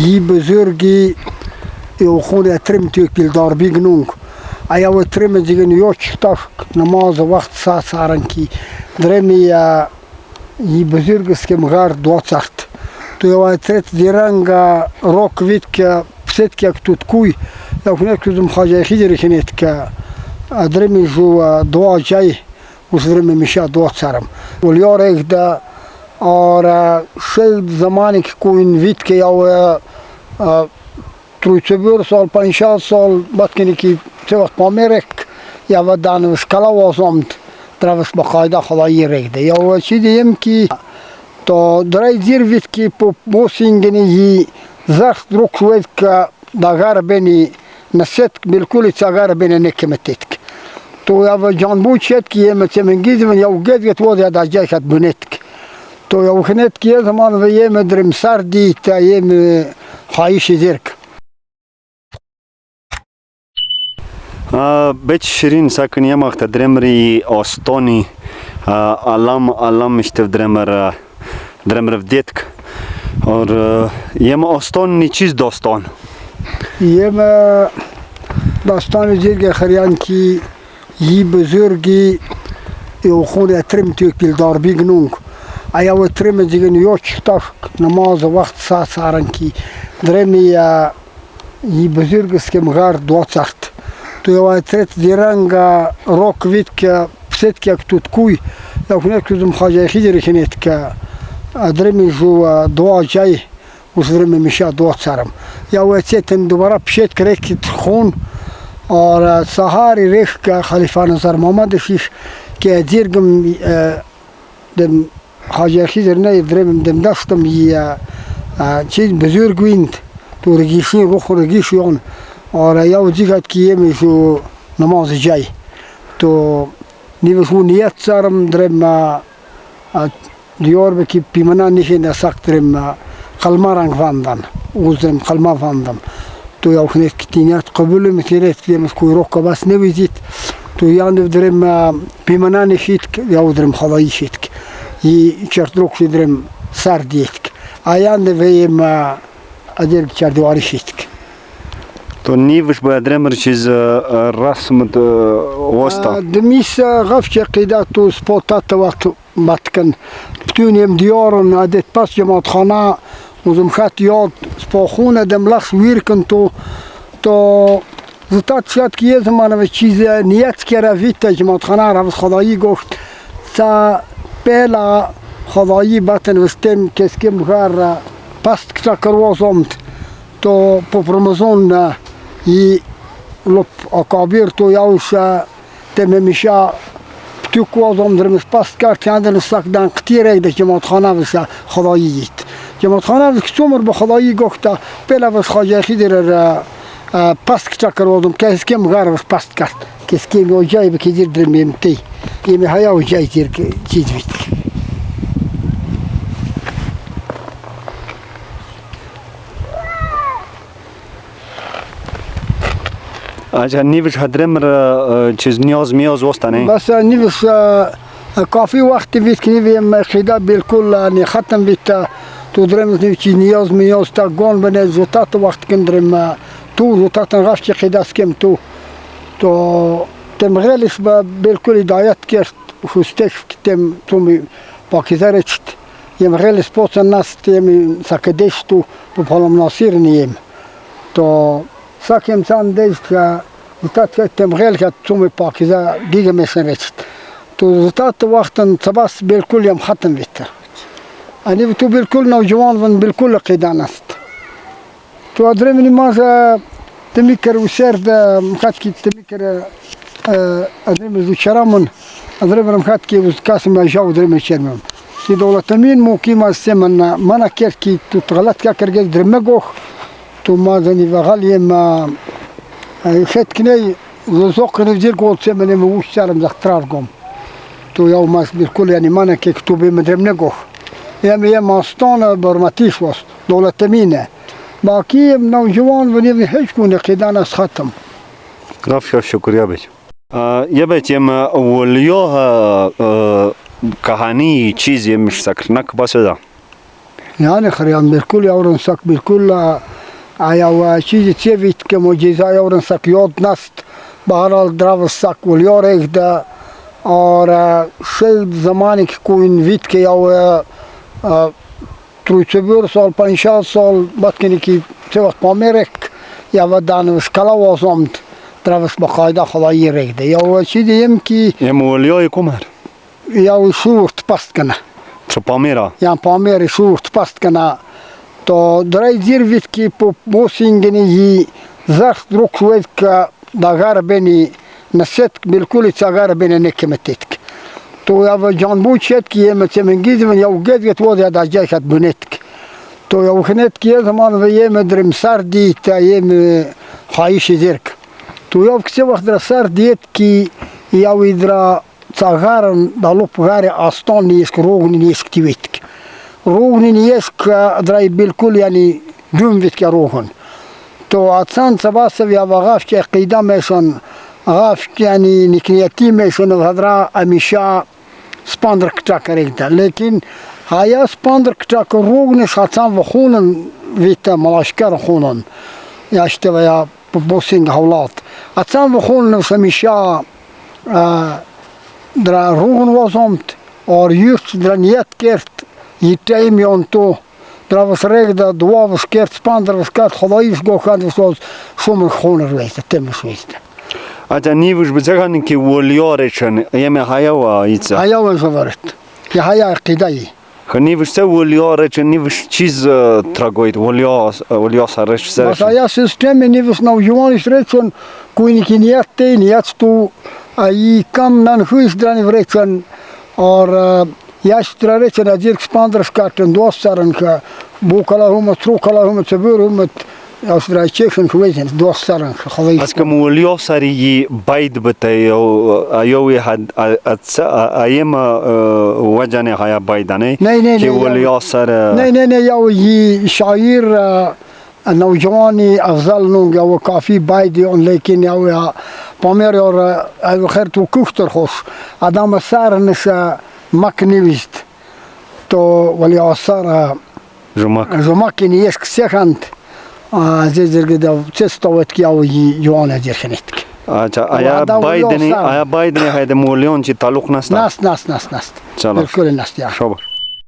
یی بزرگی او خود ترم توی پیلدار بیگنونگ ایا ترم دیگه نیوچ تا نماز وقت ساعت سارنکی درمی یی بزرگ است که مغار دوچت تو یا ترت دیرنگ روک وید که پست که توت کوی یا کنه کدوم خواجه خیلی کنید که درمی جو دو جای وزرم میشه دو سرم ولیار یک دا اور شاید زمانی که کوین وید که یا 34 سال 50 سال بعد که وقت پامیرک یا و دانش کلا واسمت درست بقاعده خدایی رکده یا چی دیم که تو درای زیر وید که موسینگنی زخت روک وید که داغر بینی نسیت بالکل تاغر بینی نکمتید تو یا جانبو چید که مثل منگیز من یا گد واد یا داجای خد بنید تو یا خنید که زمان و یه مدرم سردی تا یه خواهیش زیرک بچ شیرین ساکن یه وقت درمری آستانی علم اشتف درمر ودیتک اور یم آستان نی چیز داستان یم داستان زیرگ خریان کی یی بزرگی او خود ترم توی پیلدار بیگنونگ ایا ترم دیگه نیوچ تا نماز وقت ساعت سارنکی درمی یی بزرگ است که مغار دوچت تو یا ترت دیرنگ روک وید که پست که توت کوی یا کنه کدوم خواجه خیلی کنید که درمی جو دو جای وزرم میشه دو سرم یا تن دوباره پشت کرد خون اور سهاری ریخ که خلیفه نظر محمد شیش که دیرگم دم خواجه خیلی نه درم دم دستم یه چیز بزرگ ویند تو رگیشین روح رگیشون اور یا دیگر که میشو نماز جای تو نیوشو نیت سرم درم دیار بکی پیمانا نشین سخت درم خلما رنگ فاندن وزرم خلما فاندم تو یا خنید که نیت قبول میکنید که مسکوی روح که بس نویزید تو یاند درم پیمانا نشید یا درم خدایی شید که یه چرت روک درم سر دید که آیند ویم ادر چردواری شید که تو نیوش باید درمر چیز رسم واسطه دمیس غفش قیده تو سپوتات وقت متکن بتونیم دیارن عدد پس جماعت خانه وزم خط یاد سپاخونه دم لخش ویر کن تو زتات شد که یه زمان و چیز نیت که روید جماعت خانه روز خدایی گفت تا پیلا خدایی بطن وستم کسکی مغار پست کتا کروازمد تو پرمزون ی لب اکابر تو یاوش تم میشه تو کوازم درمش پست کرد که اندن ساکدن قطیره ده جماعت خانه وش خدایی دید جماعت خانه وش کسومر به خدایی گفت پیلا وش خواجه خیلی را پست کتا کروازم که اسکی مغار وش پست کرد که اسکی می جای بکی دیر درمیم تی یه می هیا و جای دیر چیز بید اجا نیوش درمر چیز نیاز وستانه بس نیوش کافی وقت وید که نیویم خیدا بالکل ختم بید تو درم چیز نیاز تا گون بنه زوتات وقت کندرم تو زوتات غش که خیدا سکم تو تم غیلش با بالکل هدایت کرد خوستش تم تومی پاکیزه رچت یم غیلش پوچ ناس تم سکدش تو پالم ناصیر نیم تو ساکم سان دیش که زتات که تم غیل که تومی پاکیزه دیگه میشن رچت تو زتات وقتن سباس بالکل یم ختم بیت انی تو بالکل نوجوان ون بالکل قیدان است تو ادرمنی ماز تمیکر وسرد مخاط کی تمیکر ادرم زوچرامون ادرم مخاط کی وز کاسم جاو ادرم چرمم کی دولتمین موقیم است من کرد کی تو غلط کا کرگ درم گوخ تو ما زنی وغلی ما شت کنی زوق نزیر گول سمن موش سرم زخترار گم تو یو ماس بالکل یعنی من کی تو به مدرم نگوخ یه ماستان برمتیش وست دولتمینه باقی نوجوان و نیو هیچ گونه قیدان از ختم غف شکریه بچ یه بچ یم ولیا کهانی چیزی مش سکرنک بس ده یعنی خریان بالکل یورن سک بالکل یا چیزی چیوید که معجزه یورن سک یاد نست به هر حال درو سک ولیارک ده اور شاید زمانی که کوین وید که یا 34 سال 50 سال بعد کنی که چه وقت پامیرک یا و دانوش کلا وازمد دروش بقایده خدایی رک ده یا چیزی هم که یم ولیای کمر یا شورت پست کنه چه پامیرا یا پامیر شورت پست کنه تو درای زیر وید که پو موسینگنی یی زخت روک وید که داگر بینی نسیت بالکل چاگر بینی نکمتید که تو یا جانبو چید که یه منگیز من یا گید واد یا دا جای خد بنید که تو یا خنید که زمان و یه درم سر دید تا یه خواهیش زیر که تو یا کسی وقت در سر دید که یا در چاگرن دالوب غیر آستان نیست که روغنی نیست که تیوید که روغنی نیست که درای بالکل یعنی دوم وید که روغن تو اتسان سباس یا وقاف که قیده میشن غاف یعنی نکنیتی میشن و هدرا همیشه سپاندر کتا کرده لیکن هایا سپاندر کتا که روغنش اتسان و خونن ویت ملاشکر خونن یا اشته و یا بوسینگ حولات اتسان و خونن همیشه در روغن وازمد اور یوست در نیت کرد یه تایم یان تو در وسرگ در دوا وسکرد سپاندر وسکرد خداییش گوخند وسواز شومن خونر ویسته تمش ویسته اچھا نیوش بچگانی که ولیارشن یم هایا و ایتسا هایا و زورت که هایا عقیده‌ای نیوش چه ولیارشن نیوش چیز تراگوید ولیا سرش بس سرش هایا سیستم نیوش نوجوانش رچون کوینی که نیت تو ای کم ننخویش درانی ورچون اور یاش ترارچون ازیر سپاندرش کارتن دوست سرن که بو کلا هم ترو کلا هم تبور هم استرای چیکن کویتن دوست سرن خدایی از که ولیا سری باید بته ایوی حد ایم وجنه هایا بایدانه که ولیا سر نه یا یی شاعر نوجوانی افضل نونگ یا کافی بایدی اون لیکن یا پامیر اور خیر تو کوختر خوش آدم سر نشه مک نیست تو ولی آثار جمعه نیست که سخند زیر که چستوت که آوی جوان زیر خنید اچھا آیا بایدنی هاید مولیون چی تعلق نست نست چلا بالکل نست یا شبر